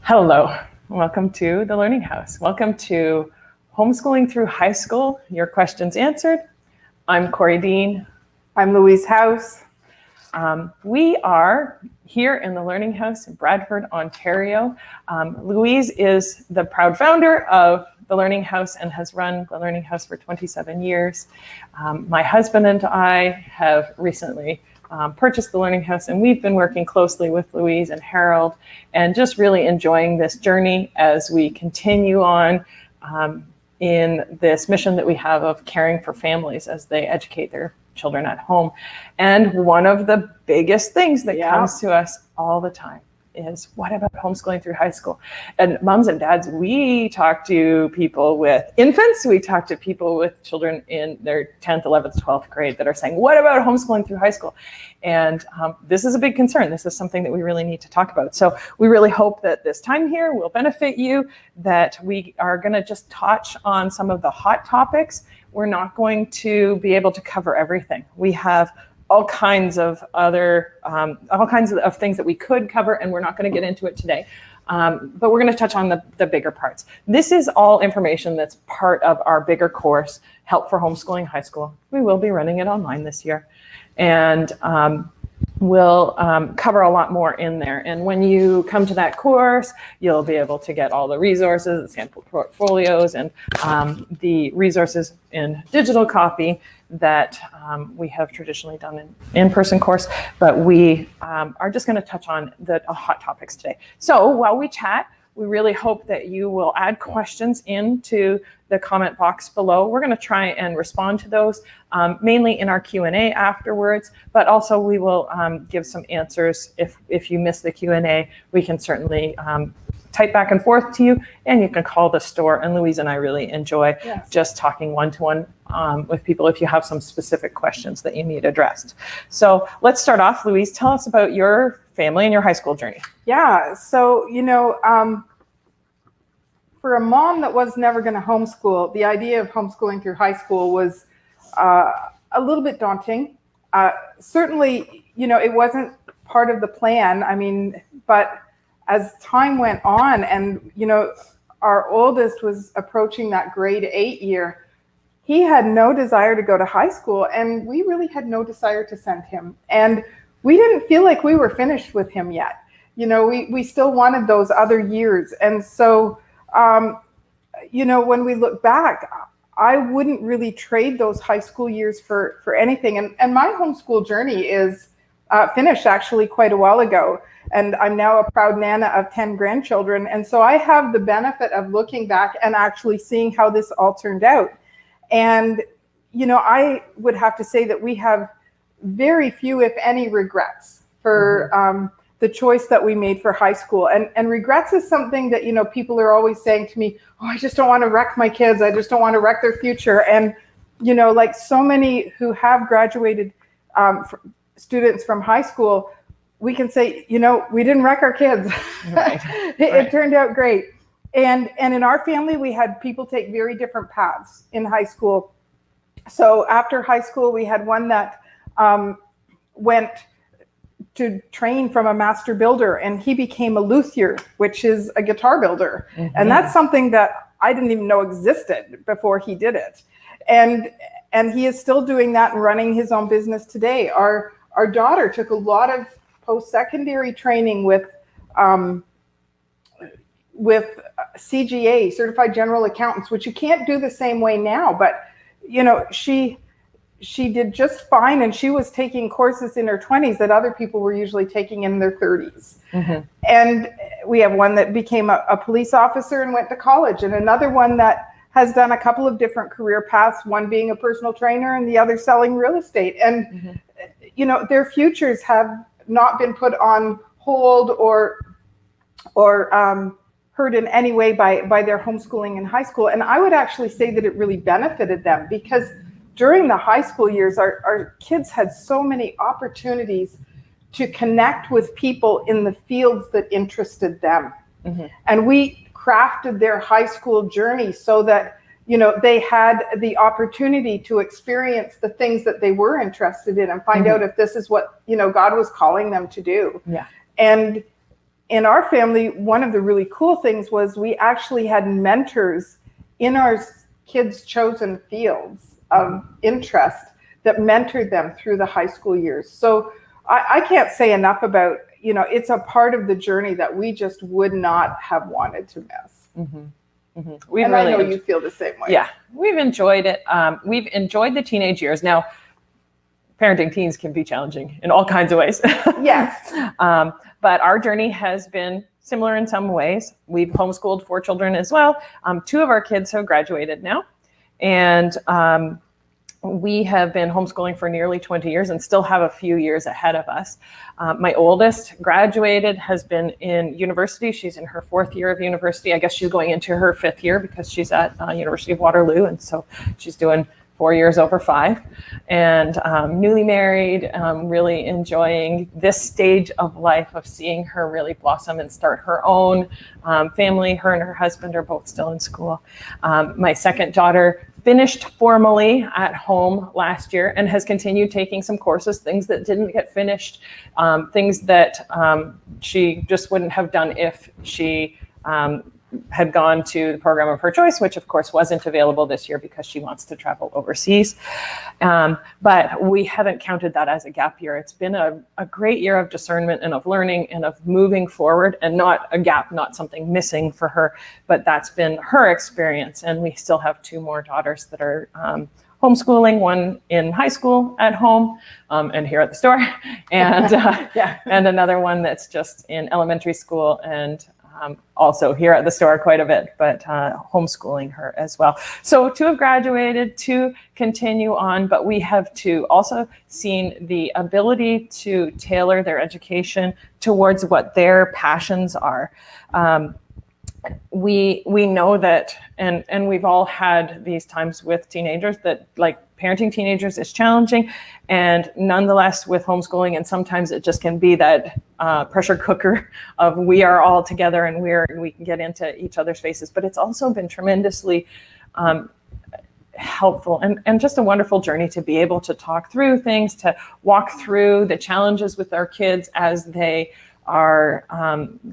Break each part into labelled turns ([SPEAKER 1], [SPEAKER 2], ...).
[SPEAKER 1] Hello, welcome to the Learning House. Welcome to Homeschooling Through High School, Your Questions Answered. I'm Corey Dean.
[SPEAKER 2] I'm Louise House.
[SPEAKER 1] We are here in the Learning House in Bradford, Ontario. Louise is the proud founder of the Learning House and has run the Learning House for 27 years. My husband and I have recently purchased the Learning House, and we've been working closely with Louise and Harold and just really enjoying this journey as we continue on in this mission that we have of caring for families as they educate their children at home. And one of the biggest things that comes to us all the time is, what about homeschooling through high school? And moms and dads, we talk to people with infants, we talk to people with children in their 10th, 11th, 12th grade that are saying, what about homeschooling through high school? And this is a big concern. This is something that we really need to talk about. So we really hope that this time here will benefit you, that we are gonna just touch on some of the hot topics. We're not going to be able to cover everything. We have all kinds of things that we could cover, and we're not going to get into it today. But we're going to touch on the bigger parts. This is all information that's part of our bigger course, Help for Homeschooling High School. We will be running it online this year. And we'll cover a lot more in there. And when you come to that course, you'll be able to get all the resources, the sample portfolios, and the resources in digital copy that we have traditionally done in in-person course. But we are just going to touch on the hot topics today. So while we chat, we really hope that you will add questions into the comment box below. We're going to try and respond to those, mainly in our Q&A afterwards, but also we will give some answers. If you miss the Q&A, we can certainly type back and forth to you, and you can call the store. And Louise and I really enjoy just talking one-to-one with people if you have some specific questions that you need addressed. So let's start off. Louise, tell us about your family and your high school journey.
[SPEAKER 2] Yeah, so, for a mom that was never going to homeschool, the idea of homeschooling through high school was a little bit daunting. Certainly, it wasn't part of the plan. But as time went on and, our oldest was approaching that grade 8 year, he had no desire to go to high school, and we really had no desire to send him. And we didn't feel like we were finished with him yet. We still wanted those other years. And so, when we look back, I wouldn't really trade those high school years for anything. And my homeschool journey is finished actually quite a while ago. And I'm now a proud nana of 10 grandchildren. And so I have the benefit of looking back and actually seeing how this all turned out. And, I would have to say that we have very few, if any, regrets for the choice that we made for high school. And regrets is something that, people are always saying to me, oh, I just don't want to wreck my kids. I just don't want to wreck their future. And, like so many who have graduated students from high school, we can say, we didn't wreck our kids. Right. It turned out great. And in our family, we had people take very different paths in high school. So after high school, we had one that went to train from a master builder, and he became a luthier, which is a guitar builder. And that's something that I didn't even know existed before he did it. And he is still doing that and running his own business today. Our daughter took a lot of post-secondary training with CGA, Certified General Accountants, which you can't do the same way now, but she did just fine, and she was taking courses in her 20s that other people were usually taking in their 30s. And we have one that became a police officer and went to college, and another one that has done a couple of different career paths, one being a personal trainer and the other selling real estate. And their futures have not been put on hold or hurt in any way by their homeschooling in high school. And I would actually say that it really benefited them, because during the high school years, our kids had so many opportunities to connect with people in the fields that interested them. And we crafted their high school journey so that, they had the opportunity to experience the things that they were interested in and find out if this is what, God was calling them to do. And in our family, one of the really cool things was we actually had mentors in our kids' chosen fields of interest that mentored them through the high school years. So I can't say enough about, it's a part of the journey that we just would not have wanted to miss.
[SPEAKER 1] Mm-hmm. Mm-hmm.
[SPEAKER 2] And really, I know you feel the same way.
[SPEAKER 1] Yeah, we've enjoyed it. We've enjoyed the teenage years. Now, parenting teens can be challenging in all kinds of ways.
[SPEAKER 2] Yes.
[SPEAKER 1] But our journey has been similar in some ways. We've homeschooled 4 children as well. 2 of our kids have graduated now. And we have been homeschooling for nearly 20 years and still have a few years ahead of us. My oldest graduated, has been in university. She's in her 4th year of university. I guess she's going into her 5th year because she's at University of Waterloo. And so she's doing 4 years over 5, and newly married, really enjoying this stage of life of seeing her really blossom and start her own family. Her and her husband are both still in school. My second daughter finished formally at home last year and has continued taking some courses, things that didn't get finished, things that she just wouldn't have done if she had gone to the program of her choice, which of course wasn't available this year because she wants to travel overseas. But we haven't counted that as a gap year. It's been a great year of discernment and of learning and of moving forward, and not a gap, not something missing for her, but that's been her experience. And we still have 2 more daughters that are homeschooling, one in high school at home and here at the store, and and another one that's just in elementary school and also here at the store quite a bit, but homeschooling her as well. So 2 have graduated, 2 continue on, but we have also seen the ability to tailor their education towards what their passions are. We know that, and we've all had these times with teenagers that, like, parenting teenagers is challenging, and nonetheless with homeschooling, and sometimes it just can be that pressure cooker of we are all together and we can get into each other's faces. But it's also been tremendously helpful and just a wonderful journey to be able to talk through things, to walk through the challenges with our kids as they are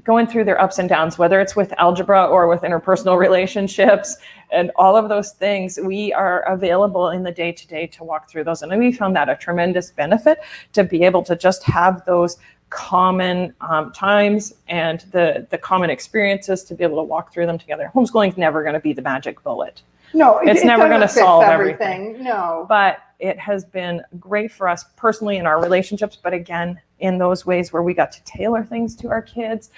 [SPEAKER 1] going through their ups and downs, whether it's with algebra or with interpersonal relationships and all of those things. We are available in the day-to-day to walk through those. And we found that a tremendous benefit to be able to just have those common times and the common experiences to be able to walk through them together. Homeschooling is never going to be the magic bullet.
[SPEAKER 2] No,
[SPEAKER 1] it's never going to solve everything.
[SPEAKER 2] No.
[SPEAKER 1] But it has been great for us personally in our relationships, but again, in those ways where we got to tailor things to our kids,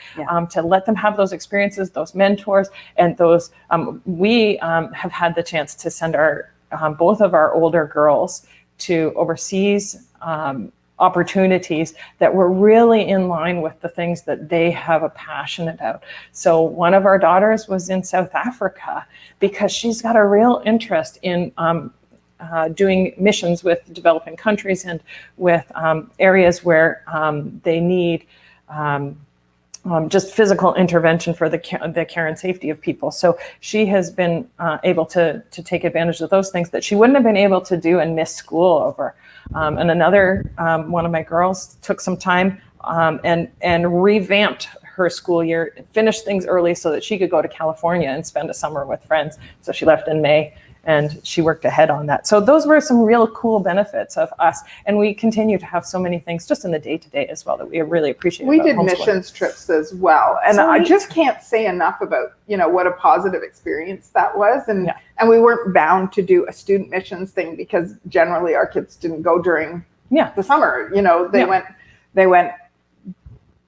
[SPEAKER 1] to let them have those experiences, those mentors, and those, we have had the chance to send our both of our older girls to overseas opportunities that were really in line with the things that they have a passion about. So one of our daughters was in South Africa because she's got a real interest in doing missions with developing countries and with areas where they need just physical intervention for the care and safety of people. So she has been able to take advantage of those things that she wouldn't have been able to do and miss school over. And another one of my girls took some time and revamped her school year, finished things early so that she could go to California and spend a summer with friends. So she left in May, and she worked ahead on that. So those were some real cool benefits of us. And we continue to have so many things just in the day-to-day as well that we really appreciate.
[SPEAKER 2] We did missions trips as well. And so I just can't say enough about, what a positive experience that was. And we weren't bound to do a student missions thing because generally our kids didn't go during the summer. They went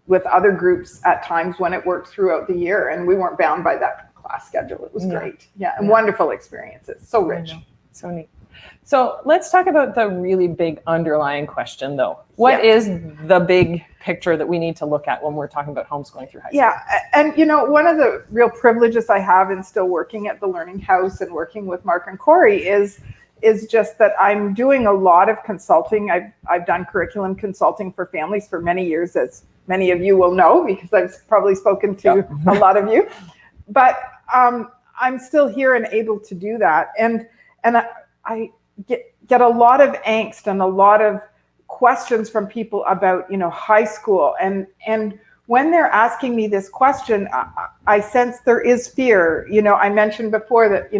[SPEAKER 2] with other groups at times when it worked throughout the year, and we weren't bound by that class schedule. It was great. And wonderful experiences. So rich.
[SPEAKER 1] So neat. So let's talk about the really big underlying question though. What is the big picture that we need to look at when we're talking about homeschooling through high school?
[SPEAKER 2] Yeah. And one of the real privileges I have in still working at the Learning House and working with Mark and Corey is just that I'm doing a lot of consulting. I've done curriculum consulting for families for many years, as many of you will know, because I've probably spoken to a lot of you. But I'm still here and able to do that. And I get a lot of angst and a lot of questions from people about, high school. And when they're asking me this question, I sense there is fear. I mentioned before that,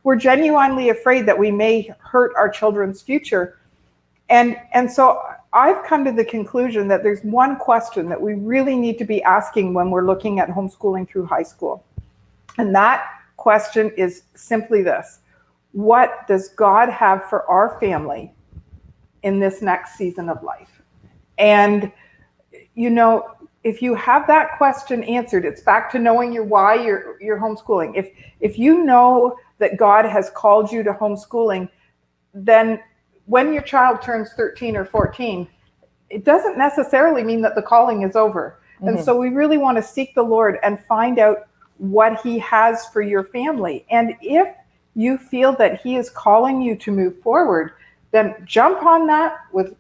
[SPEAKER 2] we're genuinely afraid that we may hurt our children's future. And so I've come to the conclusion that there's one question that we really need to be asking when we're looking at homeschooling through high school. And that question is simply this: what does God have for our family in this next season of life? And if you have that question answered, it's back to knowing your why you're homeschooling. If you know that God has called you to homeschooling, then when your child turns 13 or 14, it doesn't necessarily mean that the calling is over. Mm-hmm. And so we really want to seek the Lord and find out what he has for your family. And if you feel that he is calling you to move forward, then jump on that with,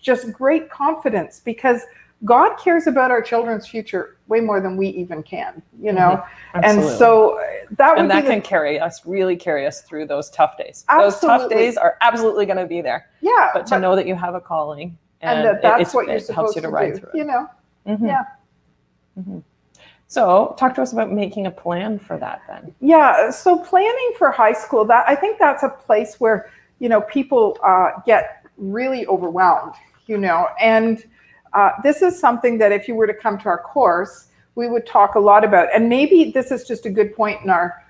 [SPEAKER 2] just great confidence, because God cares about our children's future way more than we even can, And so that
[SPEAKER 1] can carry us through those tough days.
[SPEAKER 2] Absolutely.
[SPEAKER 1] Those tough days are absolutely going to be there.
[SPEAKER 2] Yeah.
[SPEAKER 1] But to know that you have a calling
[SPEAKER 2] and that's what you're supposed to
[SPEAKER 1] ride
[SPEAKER 2] do,
[SPEAKER 1] through it.
[SPEAKER 2] Mm-hmm. Yeah.
[SPEAKER 1] Mm-hmm. So talk to us about making a plan for that then.
[SPEAKER 2] Yeah. So planning for high school, I think that's a place where, people get really overwhelmed, and this is something that if you were to come to our course, we would talk a lot about. And maybe this is just a good point in our,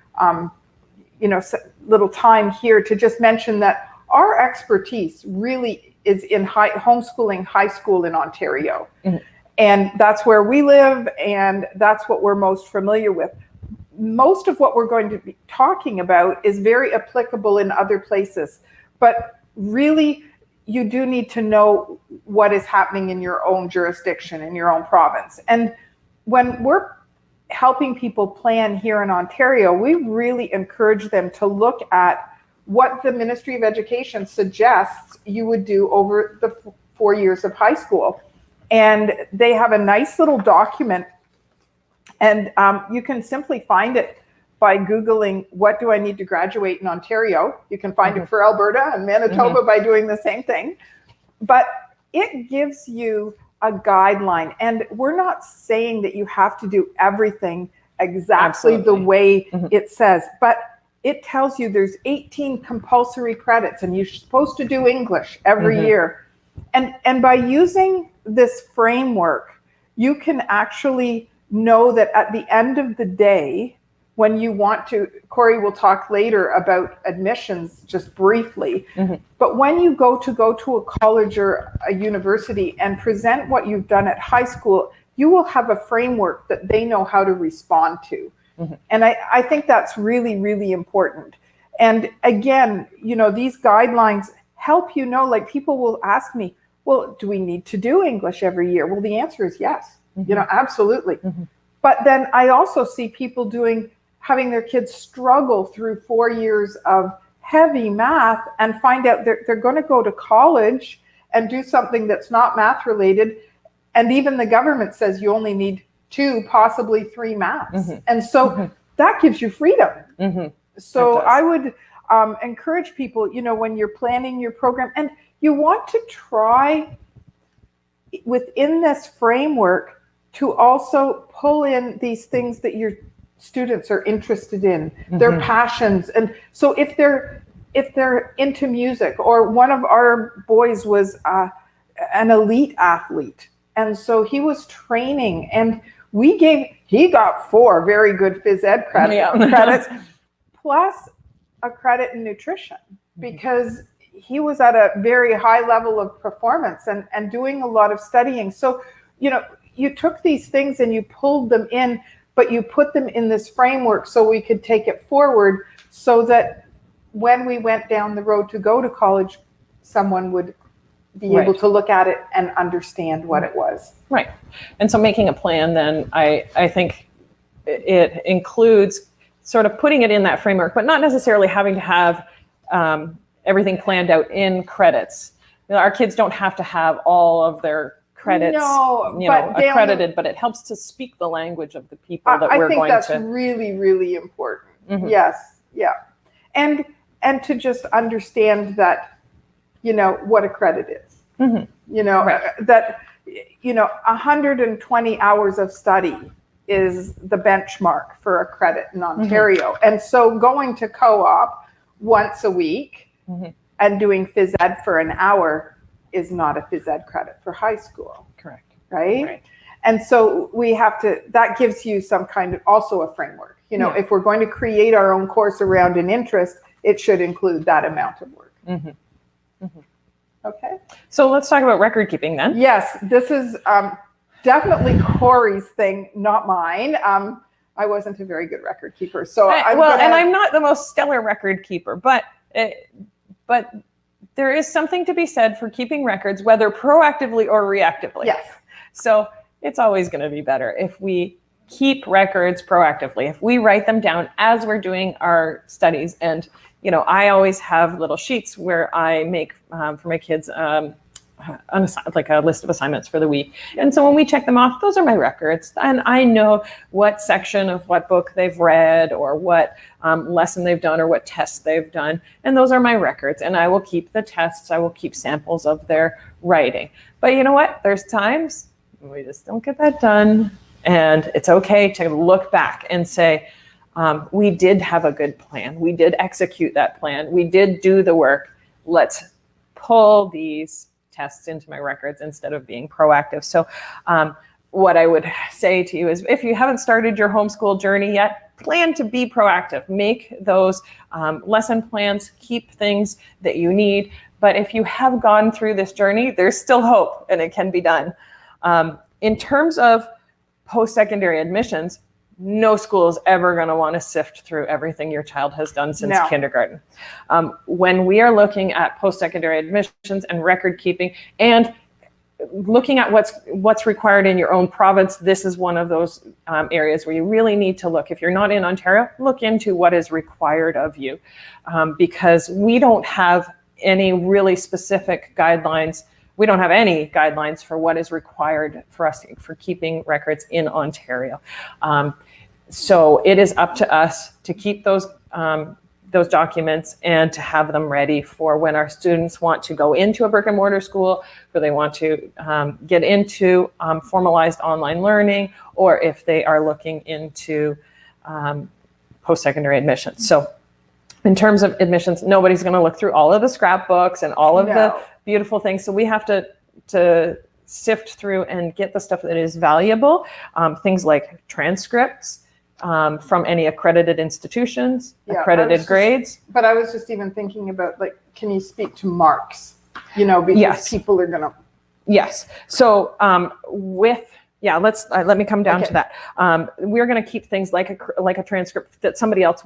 [SPEAKER 2] little time here to just mention that our expertise really is in homeschooling high school in Ontario. Mm-hmm. And that's where we live, and that's what we're most familiar with. Most of what we're going to be talking about is very applicable in other places, but really you do need to know what is happening in your own jurisdiction, in your own province. And when we're helping people plan here in Ontario, we really encourage them to look at what the Ministry of Education suggests you would do over the 4 years of high school. And they have a nice little document, and you can simply find it by Googling, what do I need to graduate in Ontario? You can find it for Alberta and Manitoba by doing the same thing. But it gives you a guideline. And we're not saying that you have to do everything exactly the way it says, but it tells you there's 18 compulsory credits and you're supposed to do English every year. And by using this framework, you can actually know that at the end of the day, when you want to, Corey will talk later about admissions just briefly, but when you go to a college or a university and present what you've done at high school, you will have a framework that they know how to respond to. And I think that's really, really important. And again, these guidelines help like people will ask me, well, do we need to do English every year? Well, the answer is yes, absolutely. But then I also see people having their kids struggle through 4 years of heavy math and find out they're going to go to college and do something that's not math related. And even the government says you only need 2, possibly 3 maths. And so that gives you freedom. So I would encourage people, when you're planning your program, and you want to try within this framework to also pull in these things that your students are interested in, their passions. And so if they're into music, or one of our boys was an elite athlete, and so he was training, and he got 4 very good phys ed credits plus a credit in nutrition, because he was at a very high level of performance and doing a lot of studying. So, you took these things and you pulled them in, but you put them in this framework so we could take it forward, so that when we went down the road to go to college, someone would be able to look at it and understand what it was. Right.
[SPEAKER 1] And so making a plan then, I think it includes sort of putting it in that framework, but not necessarily having to have everything planned out in credits. Our kids don't have to have all of their credits accredited, but it helps to speak the language of the people that we're going to.
[SPEAKER 2] I think that's really, really important. Yes. Yeah. And to just understand that, what a credit is, that 120 hours of study is the benchmark for a credit in Ontario. And so going to co-op once a week and doing phys ed for an hour is not a phys ed credit for high school.
[SPEAKER 1] Correct.
[SPEAKER 2] Right? And so that gives you some kind of also a framework. If we're going to create our own course around an interest, it should include that amount of work. Okay.
[SPEAKER 1] So let's talk about record keeping then.
[SPEAKER 2] Yes, this is definitely Corey's thing, not mine. I wasn't a very good record keeper, so
[SPEAKER 1] and I'm not the most stellar record keeper, but there is something to be said for keeping records, whether proactively or reactively.
[SPEAKER 2] Yes.
[SPEAKER 1] So it's always going to be better if we keep records proactively, if we write them down as we're doing our studies. And I always have little sheets where I make for my kids like a list of assignments for the week. And so when we check them off, those are my records. And I know what section of what book they've read or what lesson they've done or what tests they've done. And those are my records. And I will keep the tests. I will keep samples of their writing. But you know what? There's times we just don't get that done. And it's okay to look back and say, we did have a good plan. We did execute that plan. We did do the work. Let's pull these tests into my records instead of being proactive. So what I would say to you is if you haven't started your homeschool journey yet, plan to be proactive. Make those lesson plans, keep things that you need. But if you have gone through this journey, there's still hope and it can be done. In terms of post-secondary admissions, no school is ever going to want to sift through everything your child has done since kindergarten. When we are looking at post-secondary admissions and record keeping and looking at what's required in your own province, this is one of those areas where you really need to look. If you're not in Ontario, look into what is required of you, because we don't have any really specific guidelines. We don't have any guidelines for what is required for us for keeping records in Ontario. So it is up to us to keep those documents and to have them ready for when our students want to go into a brick and mortar school, or they want to get into formalized online learning, or if they are looking into post-secondary admissions. So in terms of admissions, nobody's going to look through all of the scrapbooks and all of the beautiful things. So we have to sift through and get the stuff that is valuable, things like transcripts from any accredited institutions, accredited grades.
[SPEAKER 2] But I was just even thinking about, like, can you speak to marks? Because people are going to.
[SPEAKER 1] Yes. So let me come down to that. We're going to keep things like a transcript that somebody else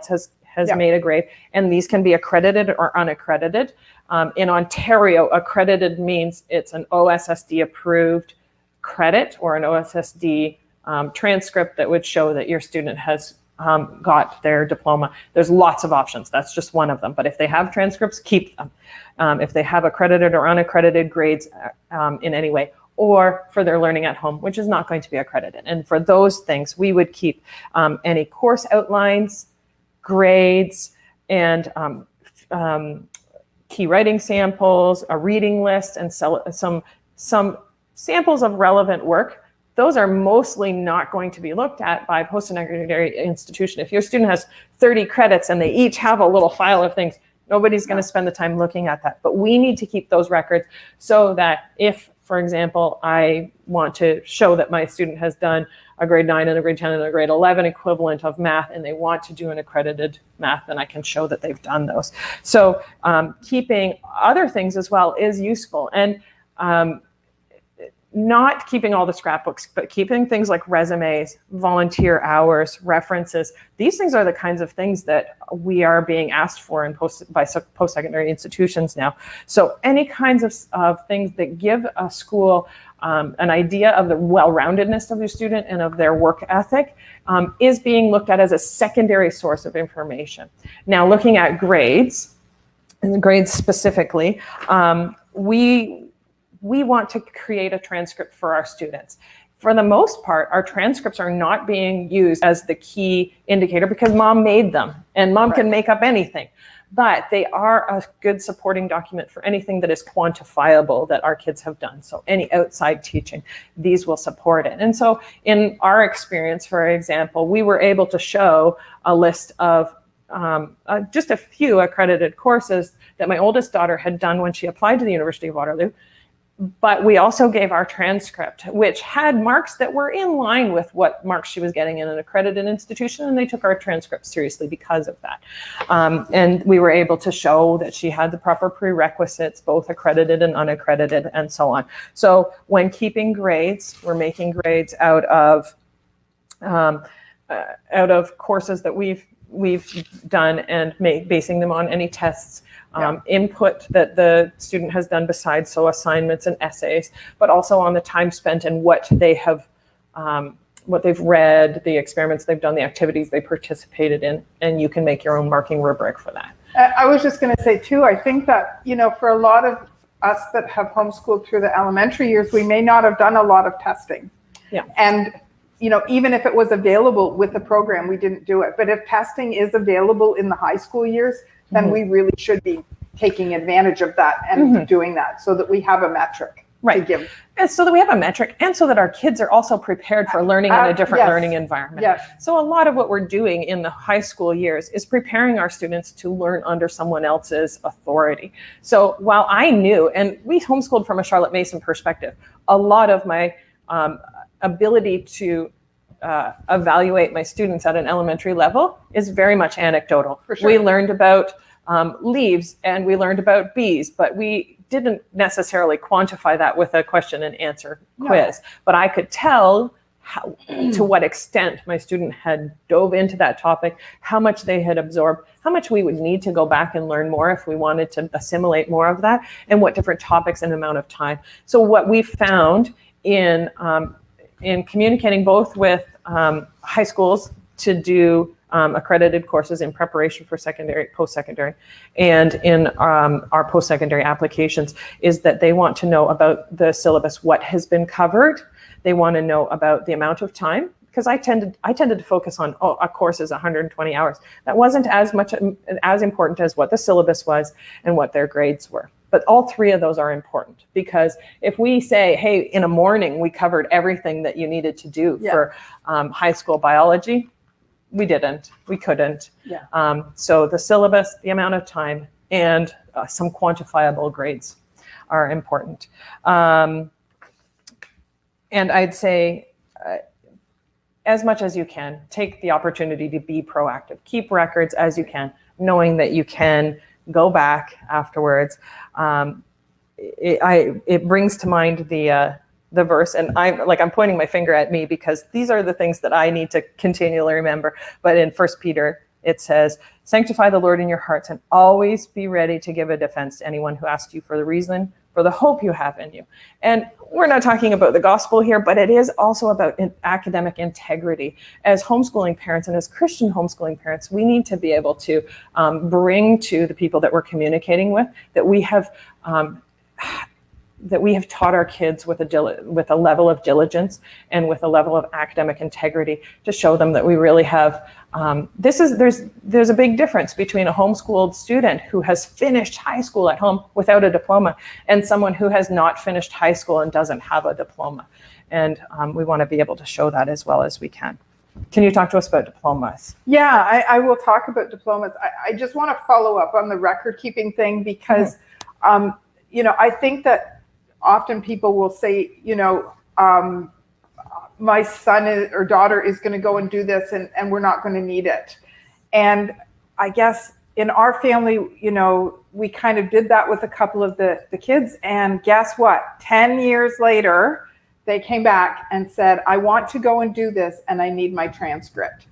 [SPEAKER 1] has made a grade, and these can be accredited or unaccredited. In Ontario, accredited means it's an OSSD approved credit or an OSSD transcript that would show that your student has got their diploma. There's lots of options. That's just one of them. But if they have transcripts, keep them. If they have accredited or unaccredited grades in any way, or for their learning at home, which is not going to be accredited. And for those things, we would keep any course outlines, grades, and key writing samples, a reading list, and some samples of relevant work. Those are mostly not going to be looked at by post-secondary institution. If your student has 30 credits and they each have a little file of things, nobody's going to spend the time looking at that. But we need to keep those records so that if, for example, I want to show that my student has done a grade 9 and a grade 10 and a grade 11 equivalent of math, and they want to do an accredited math, then I can show that they've done those. So keeping other things as well is useful. And not keeping all the scrapbooks, but keeping things like resumes, volunteer hours, references. These things are the kinds of things that we are being asked for by post-secondary institutions now. So any kinds of things that give a school an idea of the well-roundedness of your student and of their work ethic is being looked at as a secondary source of information. Now, looking at grades, and the grades specifically, we want to create a transcript for our students. For the most part, our transcripts are not being used as the key indicator because mom made them, and mom can make up anything. but they are a good supporting document for anything that is quantifiable that our kids have done. So any outside teaching, these will support it. And so in our experience, for example, we were able to show a list of just a few accredited courses that my oldest daughter had done when she applied to the University of Waterloo. But we also gave our transcript, which had marks that were in line with what marks she was getting in an accredited institution, and they took our transcript seriously because of that. And we were able to show that she had the proper prerequisites, both accredited and unaccredited, and so on. So when keeping grades, we're making grades out of courses that we've done and basing them on any tests. Input that the student has done besides, so assignments and essays, but also on the time spent and what they have, what they've read, the experiments they've done, the activities they participated in, and you can make your own marking rubric for that.
[SPEAKER 2] I was just going to say too, I think that, for a lot of us that have homeschooled through the elementary years, we may not have done a lot of testing.
[SPEAKER 1] Yeah.
[SPEAKER 2] And even if it was available with the program, we didn't do it. But if testing is available in the high school years, then we really should be taking advantage of that and doing that so that we have a metric to give.
[SPEAKER 1] And so that we have a metric, and so that our kids are also prepared for learning in a different learning environment.
[SPEAKER 2] Yes.
[SPEAKER 1] So a lot of what we're doing in the high school years is preparing our students to learn under someone else's authority. So while I knew, and we homeschooled from a Charlotte Mason perspective, a lot of my ability to evaluate my students at an elementary level is very much anecdotal.
[SPEAKER 2] For sure.
[SPEAKER 1] We learned about leaves and we learned about bees, but we didn't necessarily quantify that with a question and answer quiz. But I could tell to what extent my student had dove into that topic, how much they had absorbed, how much we would need to go back and learn more if we wanted to assimilate more of that, and what different topics and amount of time. So what we found in communicating both with high schools to do accredited courses in preparation for secondary, post-secondary, and in our post-secondary applications is that they want to know about the syllabus, what has been covered. They want to know about the amount of time, because I tended to focus on, a course is 120 hours. That wasn't as important as what the syllabus was and what their grades were. But all three of those are important, because if we say, hey, in a morning, we covered everything that you needed to do for high school biology, we didn't, we couldn't.
[SPEAKER 2] Yeah.
[SPEAKER 1] So the syllabus, the amount of time, and some quantifiable grades are important. And I'd say, as much as you can, take the opportunity to be proactive. Keep records as you can, knowing that you can go back afterwards. It brings to mind the verse, and I'm pointing my finger at me because these are the things that I need to continually remember. But in 1 Peter, it says, "Sanctify the Lord in your hearts and always be ready to give a defense to anyone who asks you for the reason for the hope you have in you." And we're not talking about the gospel here, but it is also about academic integrity. As homeschooling parents and as Christian homeschooling parents, we need to be able to bring to the people that we're communicating with that we have taught our kids with a level of diligence and with a level of academic integrity to show them that we really have. There's a big difference between a homeschooled student who has finished high school at home without a diploma and someone who has not finished high school and doesn't have a diploma. And we want to be able to show that as well as we can. Can you talk to us about diplomas?
[SPEAKER 2] Yeah, I will talk about diplomas. I just want to follow up on the record keeping thing because, I think that often people will say, my son or daughter is going to go and do this and we're not going to need it. And I guess in our family, we kind of did that with a couple of the kids. And guess what? 10 years later, they came back and said, I want to go and do this and I need my transcript.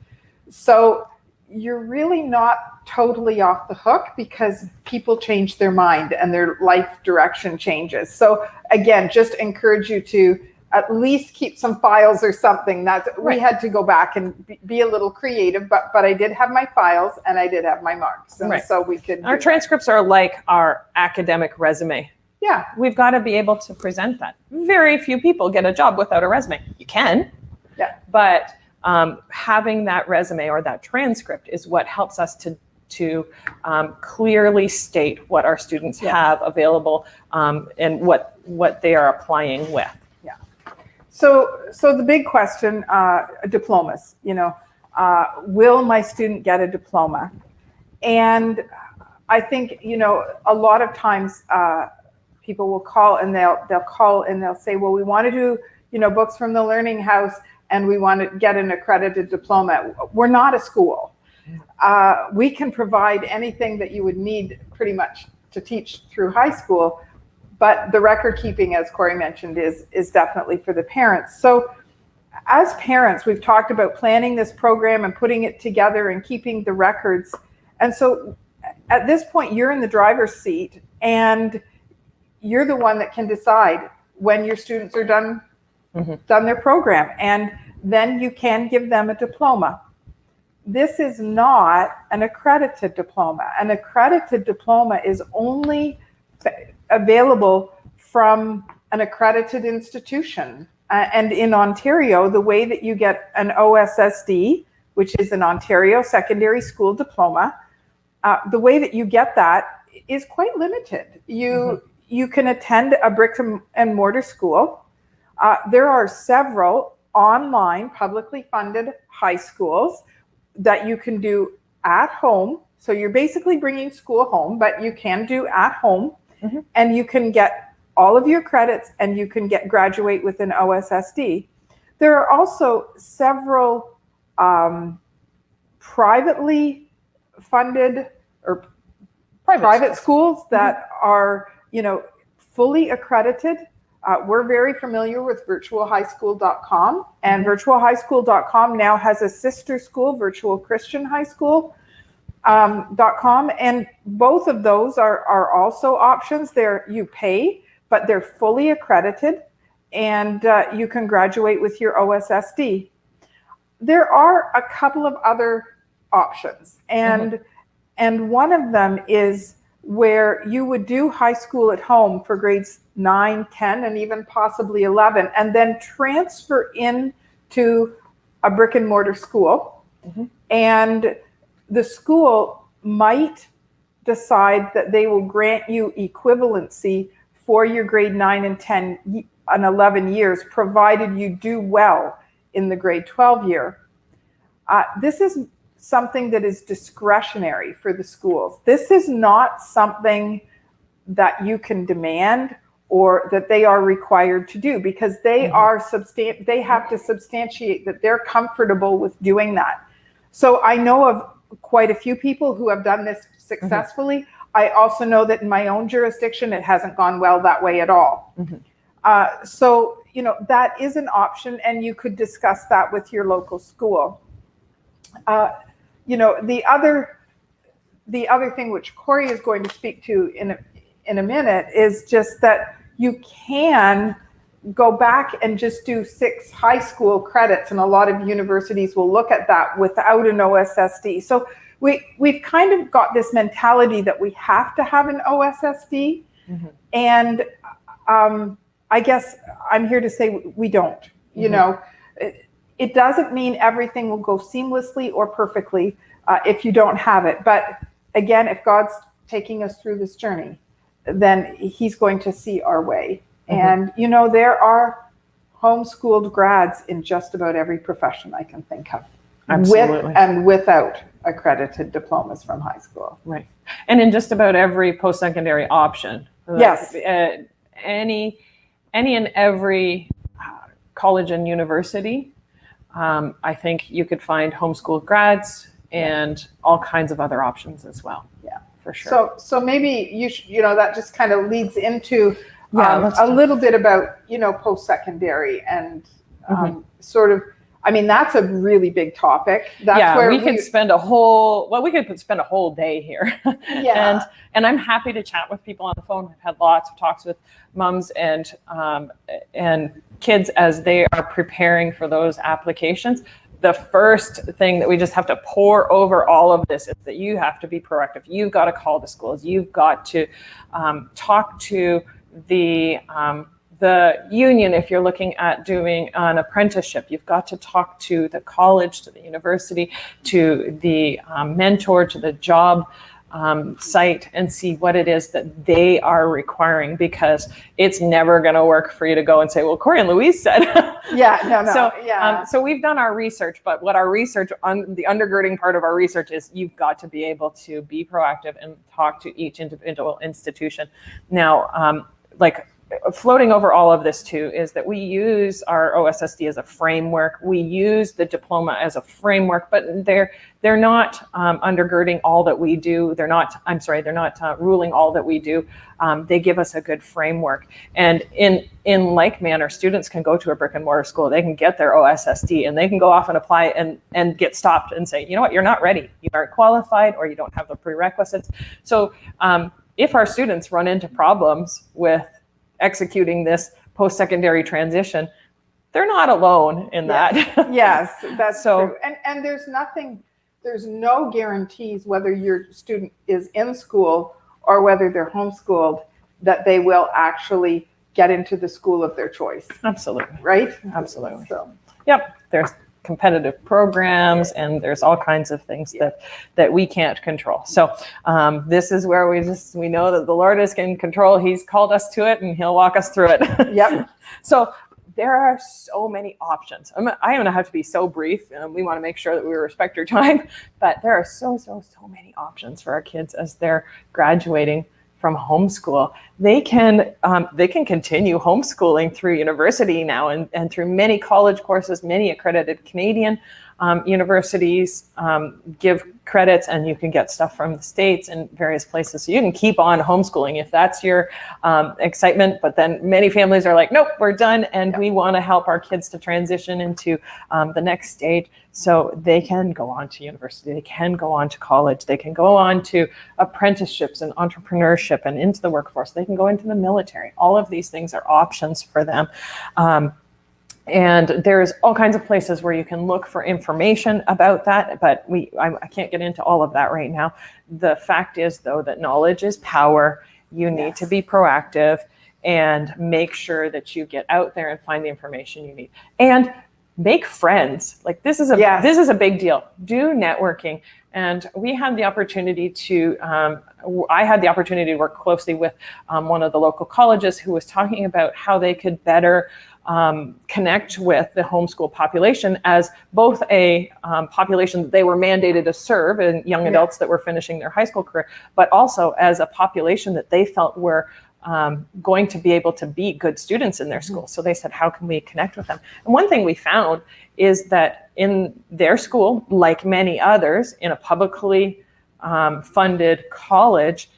[SPEAKER 2] So you're really not totally off the hook because people change their mind and their life direction changes. So again, just encourage you to at least keep some files or something. We had to go back and be a little creative, but I did have my files and I did have my marks. And so we could.
[SPEAKER 1] Our transcripts are like our academic resume.
[SPEAKER 2] Yeah.
[SPEAKER 1] We've got to be able to present that. Very few people get a job without a resume. You can. Yeah. But having that resume or that transcript is what helps us to to clearly state what our students have available and what they are applying with.
[SPEAKER 2] Yeah. So the big question, diplomas, will my student get a diploma? And I think, a lot of times people will call and they'll say, well, we want to do, books from the Learning House and we want to get an accredited diploma. We're not a school. We can provide anything that you would need pretty much to teach through high school, but the record keeping, as Corey mentioned, is definitely for the parents. So as parents, we've talked about planning this program and putting it together and keeping the records. And so at this point, you're in the driver's seat and you're the one that can decide when your students are done their program, and then you can give them a diploma. This is not an accredited diploma. An accredited diploma is only available from an accredited institution. And in Ontario, the way that you get an OSSD, which is an Ontario Secondary School Diploma, the way that you get that is quite limited. You can attend a brick and mortar school. There are several online publicly funded high schools that you can do at home. So you're basically bringing school home, but you can do at home, and you can get all of your credits and you can graduate with an OSSD. There are also several privately funded or private schools that are, fully accredited. We're very familiar with virtualhighschool.com, and virtualhighschool.com now has a sister school, virtualchristianhighschool.com, and both of those are also options. You pay, but they're fully accredited, and you can graduate with your OSSD. There are a couple of other options, and one of them is where you would do high school at home for grades 9, 10, and even possibly 11, and then transfer into a brick and mortar school. And the school might decide that they will grant you equivalency for your grade 9 and 10 and 11 years, provided you do well in the grade 12 year. This is something that is discretionary for the schools. This is not something that you can demand or that they are required to do, because they they have to substantiate that they're comfortable with doing that. So I know of quite a few people who have done this successfully. I also know that in my own jurisdiction, it hasn't gone well that way at all. So, that is an option, and you could discuss that with your local school. The other thing which Corey is going to speak to in a minute is just that you can go back and just do 6 high school credits, and a lot of universities will look at that without an OSSD. So we've kind of got this mentality that we have to have an OSSD, and I guess I'm here to say we don't. It doesn't mean everything will go seamlessly or perfectly if you don't have it. But again, if God's taking us through this journey, then he's going to see our way. And, there are homeschooled grads in just about every profession I can think of.
[SPEAKER 1] Absolutely.
[SPEAKER 2] With and without accredited diplomas from high school.
[SPEAKER 1] Right. And in just about every post-secondary option.
[SPEAKER 2] Yes.
[SPEAKER 1] Any and every college and university, I think you could find homeschooled grads and all kinds of other options as well. Yeah, for sure.
[SPEAKER 2] So maybe that just kind of leads into a little bit about, post-secondary and sort of, that's a really big topic. That's where
[SPEAKER 1] we could spend a whole day here. And I'm happy to chat with people on the phone. I've had lots of talks with moms and kids as they are preparing for those applications. The first thing that we just have to pour over all of this is that you have to be proactive. You've got to call the schools. You've got to talk to the the union, if you're looking at doing an apprenticeship, you've got to talk to the college, to the university, to the mentor, to the job site, and see what it is that they are requiring, because it's never going to work for you to go and say, well, Corey and Louise said. So we've done our research, but what our research, the undergirding part of our research is you've got to be able to be proactive and talk to each individual institution. Now, floating over all of this too is that we use our OSSD as a framework. We use the diploma as a framework, but they're not undergirding all that we do. They're not ruling all that we do. They give us a good framework. And in like manner, students can go to a brick and mortar school. They can get their OSSD and they can go off and apply and get stopped and say, you know what, you're not ready. You aren't qualified, or you don't have the prerequisites. So if our students run into problems with executing this post-secondary transition, they're not alone in that.
[SPEAKER 2] Yes, that's true. And there's no guarantees whether your student is in school or whether they're homeschooled that they will actually get into the school of their choice.
[SPEAKER 1] Absolutely.
[SPEAKER 2] Right?
[SPEAKER 1] Absolutely.
[SPEAKER 2] So,
[SPEAKER 1] yep. There's competitive programs and there's all kinds of things that we can't control. So this is where we know that the Lord is in control. He's called us to it and he'll walk us through it.
[SPEAKER 2] Yep.
[SPEAKER 1] So there are so many options. I'm going to have to be so brief. We want to make sure that we respect your time, but there are so many options for our kids as they're graduating from homeschool. They can continue homeschooling through university now and through many college courses. Many accredited Canadian universities give credits, and you can get stuff from the States and various places. So you can keep on homeschooling if that's your excitement. But then many families are like, nope, we're done. And we want to help our kids to transition into the next stage. So they can go on to university, they can go on to college, they can go on to apprenticeships and entrepreneurship and into the workforce. They can go into the military. All of these things are options for them. And there's all kinds of places where you can look for information about that, but I can't get into all of that right now. The fact is, though, that knowledge is power. You need to be proactive and make sure that you get out there and find the information you need. And make friends. Like this is a big deal. Do networking. And we had the opportunity I had the opportunity to work closely with one of the local colleges who was talking about how they could better connect with the homeschool population as both a population that they were mandated to serve, and young adults that were finishing their high school career, but also as a population that they felt were going to be able to be good students in their school. So they said, how can we connect with them? And one thing we found is that in their school, like many others, in a publicly funded college,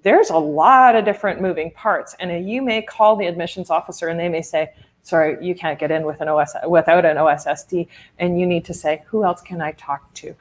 [SPEAKER 1] there's a lot of different moving parts. And you may call the admissions officer and they may say, sorry, you can't get in with without an OSSD. And you need to say, who else can I talk to?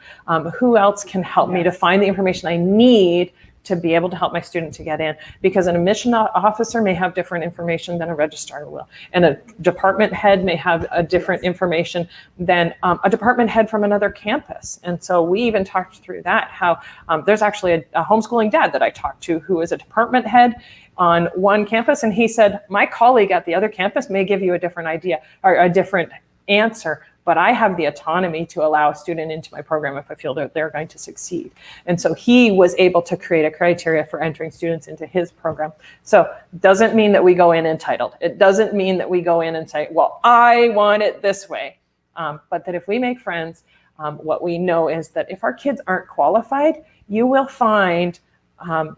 [SPEAKER 1] Who else can help me to find the information I need to be able to help my student to get in? Because an admission officer may have different information than a registrar will. And a department head may have a different information than a department head from another campus. And so we even talked through that, how there's actually a homeschooling dad that I talked to who is a department head on one campus. And he said, my colleague at the other campus may give you a different idea or a different answer, but I have the autonomy to allow a student into my program if I feel that they're going to succeed. And so he was able to create a criteria for entering students into his program. So doesn't mean that we go in entitled. It doesn't mean that we go in and say, well, I want it this way. But that if we make friends, what we know is that if our kids aren't qualified, you will find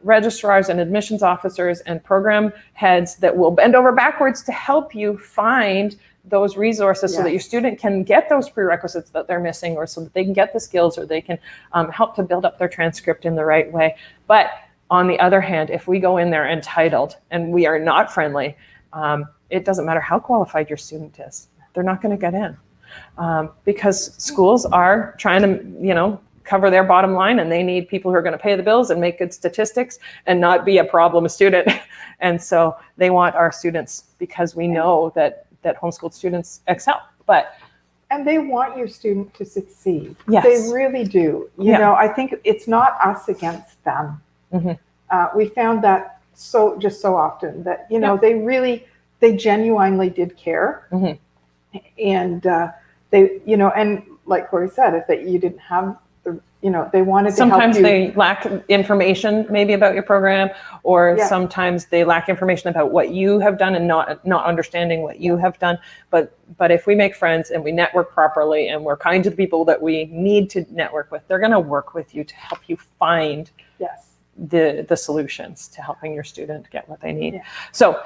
[SPEAKER 1] registrars and admissions officers and program heads that will bend over backwards to help you find those resources so that your student can get those prerequisites that they're missing, or so that they can get the skills, or they can help to build up their transcript in the right way. But on the other hand, if we go in there entitled and we are not friendly, it doesn't matter how qualified your student is. They're not going to get in because schools are trying to, cover their bottom line, and they need people who are going to pay the bills and make good statistics and not be a problem student. And so they want our students, because we know that homeschooled students excel.
[SPEAKER 2] And they want your student to succeed.
[SPEAKER 1] Yes.
[SPEAKER 2] They really do. You know, I think it's not us against them. Mm-hmm. We found that so often that, they really they genuinely did care.
[SPEAKER 1] Mhm.
[SPEAKER 2] And they, you know, and like Corey said, if that you didn't have the, you know, they wanted to help
[SPEAKER 1] Sometimes
[SPEAKER 2] you.
[SPEAKER 1] they lack information maybe about your program, or
[SPEAKER 2] Yeah.
[SPEAKER 1] sometimes they lack information about what you have done and not understanding what you have done. But if we make friends and we network properly and we're kind to the people that we need to network with, they're going to work with you to help you find
[SPEAKER 2] Yes.
[SPEAKER 1] the solutions to helping your student get what they need.
[SPEAKER 2] Yeah.
[SPEAKER 1] So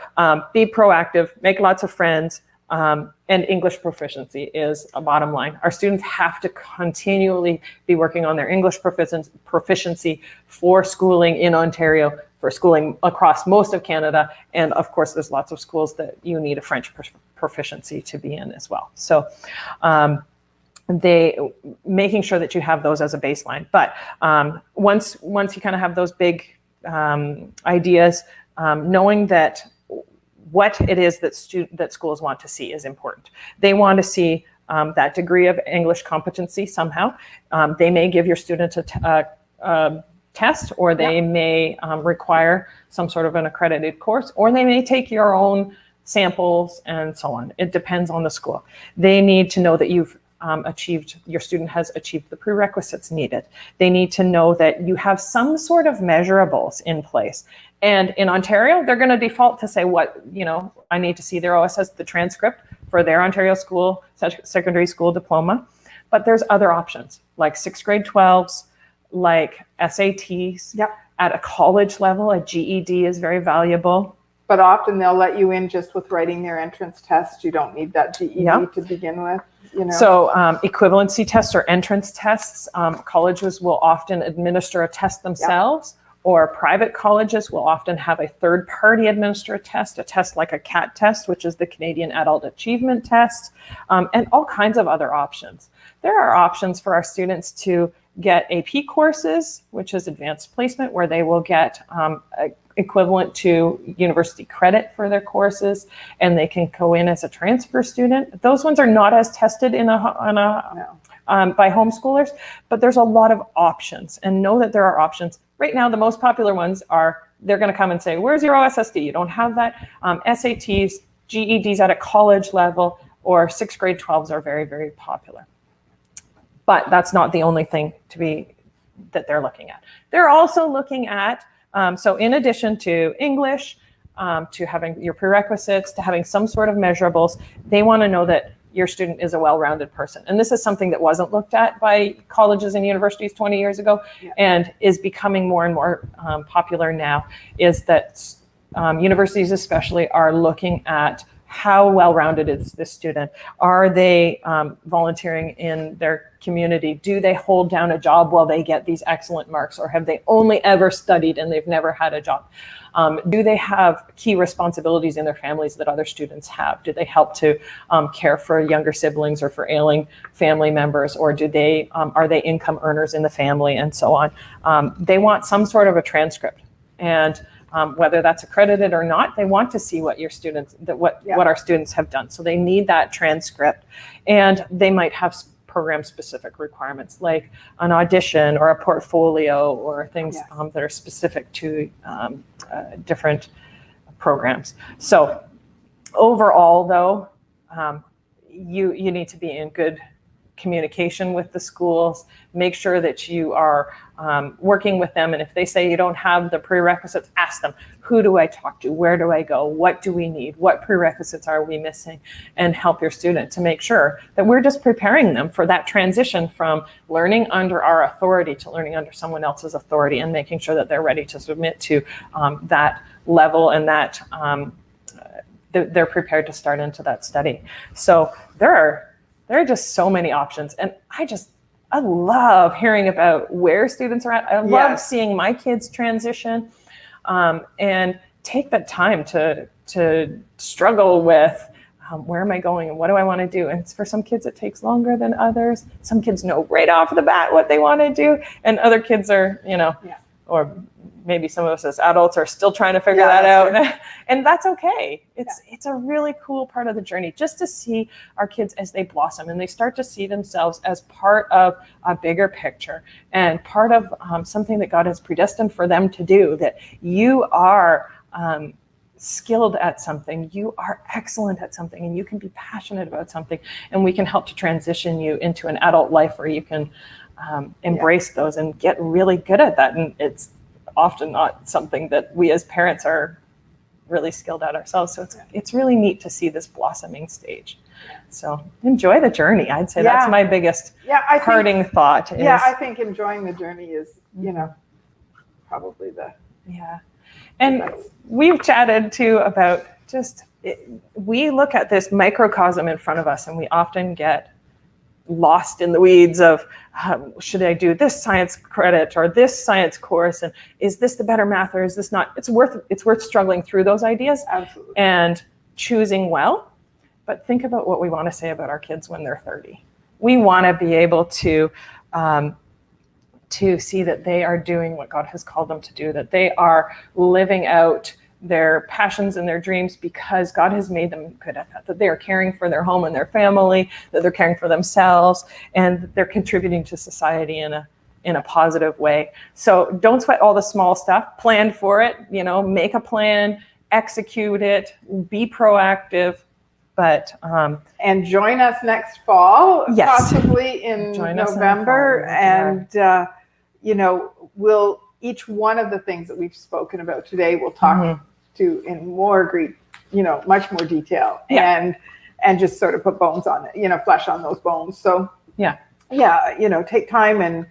[SPEAKER 1] be proactive, make lots of friends. And English proficiency is a bottom line. Our students have to continually be working on their English proficiency for schooling in Ontario, for schooling across most of Canada. And of course, there's lots of schools that you need a French proficiency to be in as well. So they making sure that you have those as a baseline. But once you kind of have those big ideas, knowing that what it is that schools want to see is important. They want to see that degree of English competency somehow. They may give your student a test, or they may require some sort of an accredited course, or they may take your own samples and so on. It depends on the school. They need to know that your student has achieved the prerequisites needed. They need to know that you have some sort of measurables in place. And in Ontario, they're going to default to say I need to see their OSS, the transcript for their Ontario school, secondary school diploma. But there's other options like 6th grade 12s, like SATs.
[SPEAKER 2] Yep.
[SPEAKER 1] At a college level, a GED is very valuable.
[SPEAKER 2] But often they'll let you in just with writing their entrance test. You don't need that GED to begin with. You know?
[SPEAKER 1] So equivalency tests or entrance tests, colleges will often administer a test themselves. Or private colleges will often have a third party administer a test like a CAT test, which is the Canadian Adult Achievement Test, and all kinds of other options. There are options for our students to get AP courses, which is advanced placement, where they will get equivalent to university credit for their courses, and they can go in as a transfer student. Those ones are not as tested by homeschoolers, but there's a lot of options, and know that there are options. Right now, the most popular ones are, they're going to come and say, where's your OSSD? You don't have that. SATs, GEDs at a college level, or 6th grade 12s are very, very popular. But that's not the only thing that they're looking at. They're also looking at, so in addition to English, to having your prerequisites, to having some sort of measurables, they want to know that your student is a well-rounded person. And this is something that wasn't looked at by colleges and universities 20 years ago, and is becoming more and more popular now, is that universities especially are looking at how well-rounded is this student? Are they volunteering in their community? Do they hold down a job while they get these excellent marks? Or have they only ever studied and they've never had a job? Do they have key responsibilities in their families that other students have? Do they help to care for younger siblings or for ailing family members? Or are they income earners in the family, and so on? They want some sort of a transcript. And whether that's accredited or not, they want to see what what our students have done. So they need that transcript, and they might have program-specific requirements like an audition or a portfolio or things that are specific to different programs. So overall, though, you need to be in good communication with the schools. Make sure that you are working with them, and if they say you don't have the prerequisites, ask them, who do I talk to? Where do I go? What do we need? What prerequisites are we missing? And help your student to make sure that we're just preparing them for that transition from learning under our authority to learning under someone else's authority, and making sure that they're ready to submit to that level, and that they're prepared to start into that study. So there are just so many options, and I love hearing about where students are at. I love seeing my kids transition, and take that time to struggle with where am I going and what do I want to do? And for some kids, it takes longer than others. Some kids know right off the bat what they want to do, and other kids are, or maybe some of us as adults are still trying to figure that out. And that's okay. It's a really cool part of the journey, just to see our kids as they blossom and they start to see themselves as part of a bigger picture and part of something that God has predestined for them to do, that you are skilled at something, you are excellent at something, and you can be passionate about something, and we can help to transition you into an adult life where you can embrace those and get really good at that. And it's often not something that we as parents are really skilled at ourselves. So it's really neat to see this blossoming stage. So enjoy the journey. I'd say that's my biggest parting thought.
[SPEAKER 2] I think enjoying the journey is, probably
[SPEAKER 1] and we've chatted too about we look at this microcosm in front of us, and we often get lost in the weeds of should I do this science credit or this science course, and is this the better math or is this not? It's worth struggling through those ideas.
[SPEAKER 2] Absolutely.
[SPEAKER 1] And choosing well. But think about what we want to say about our kids when they're 30. We want to be able to see that they are doing what God has called them to do, that they are living out their passions and their dreams because God has made them good at that they are caring for their home and their family, that they're caring for themselves, and that they're contributing to society in a positive way. So don't sweat all the small stuff. Plan for it, make a plan, execute it, be proactive. But
[SPEAKER 2] and join us next fall,
[SPEAKER 1] yes.
[SPEAKER 2] Possibly in November, and we'll each one of the things that we've spoken about today we'll talk to in more much more detail, and just sort of put bones on it, flesh on those bones. So take time and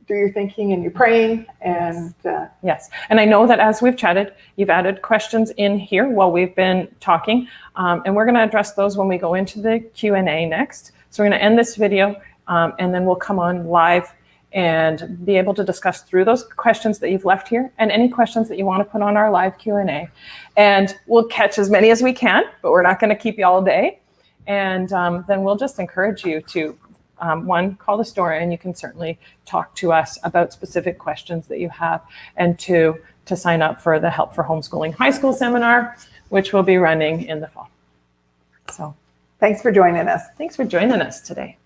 [SPEAKER 2] do your thinking and your praying, and
[SPEAKER 1] yes. And I know that as we've chatted, you've added questions in here while we've been talking, and we're going to address those when we go into the Q&A next. So we're going to end this video, and then we'll come on live and be able to discuss through those questions that you've left here and any questions that you want to put on our live Q&A. And we'll catch as many as we can, but we're not going to keep you all day. And then we'll just encourage you to call the store, and you can certainly talk to us about specific questions that you have, and to sign up for the Help for Homeschooling High School seminar, which will be running in the fall. So
[SPEAKER 2] thanks for joining us.
[SPEAKER 1] Thanks for joining us today.